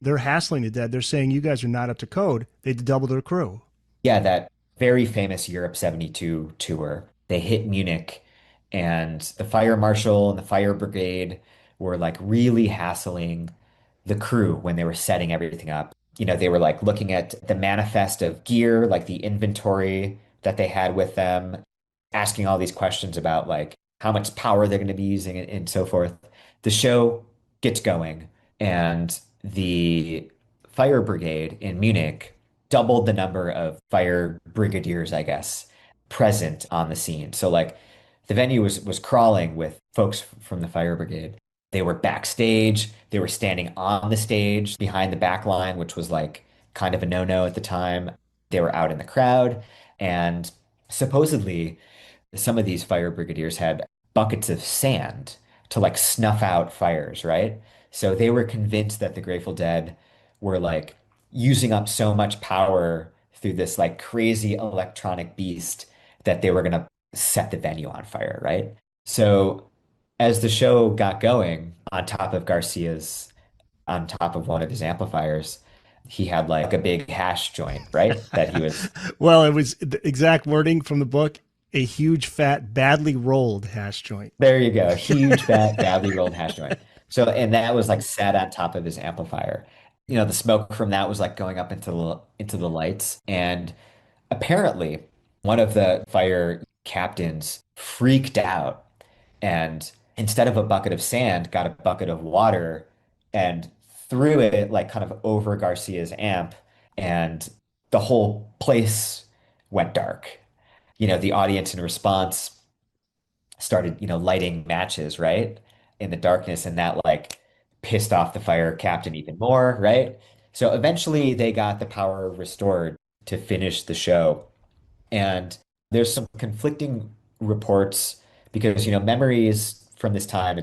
They're hassling the dead. They're saying you guys are not up to code. They had to double their crew. Yeah, that very famous Europe 72 tour. They hit Munich, and the fire marshal and the fire brigade were like really hassling the crew when they were setting everything up. They were like looking at the manifest of gear, like the inventory that they had with them, asking all these questions about like how much power they're going to be using and so forth. The show gets going, and the fire brigade in Munich doubled the number of fire brigadiers, I guess, present on the scene. So like the venue was crawling with folks from the fire brigade. They were backstage, they were standing on the stage behind the back line, which was like kind of a no-no at the time. They were out in the crowd, and supposedly some of these fire brigadiers had buckets of sand to like snuff out fires, right? So they were convinced that the Grateful Dead were like using up so much power through this like crazy electronic beast that they were going to set the venue on fire, right? So as the show got going, on top of one of his amplifiers, he had like a big hash joint, right? That he was Well, it was the exact wording from the book, a huge, fat, badly rolled hash joint. There you go. Huge, badly rolled hash joint. So, and that was like sat on top of his amplifier. The smoke from that was like going up into the lights. And apparently, one of the fire captains freaked out and instead of a bucket of sand, got a bucket of water and threw it like kind of over Garcia's amp, and the whole place went dark. The audience in response started, lighting matches, right? In the darkness, and that like pissed off the fire captain even more, right? So eventually they got the power restored to finish the show. And there's some conflicting reports because, memories from this time,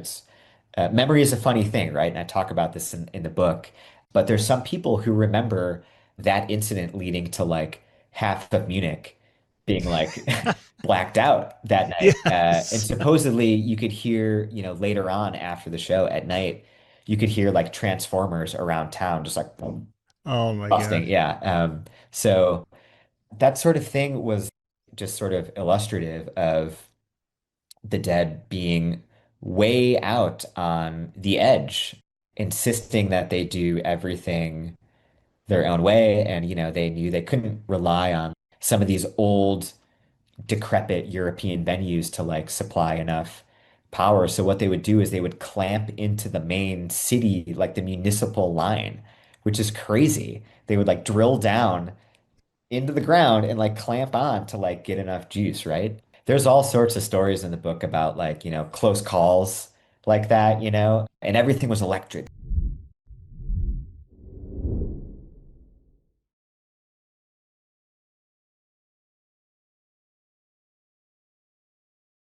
memory is a funny thing, right? And I talk about this in the book, but there's some people who remember that incident leading to like half of Munich being like blacked out that night. And Yes. supposedly you could hear, later on after the show at night, you could hear like transformers around town, just like boom, Oh my busting. God. Yeah. So that sort of thing was just sort of illustrative of the dead being way out on the edge, insisting that they do everything their own way. And, they knew they couldn't rely on some of these old, decrepit European venues to like supply enough power. So what they would do is they would clamp into the main city, like the municipal line, which is crazy. They would like drill down into the ground and like clamp on to like get enough juice, right? There's all sorts of stories in the book about like, close calls like that, and everything was electric.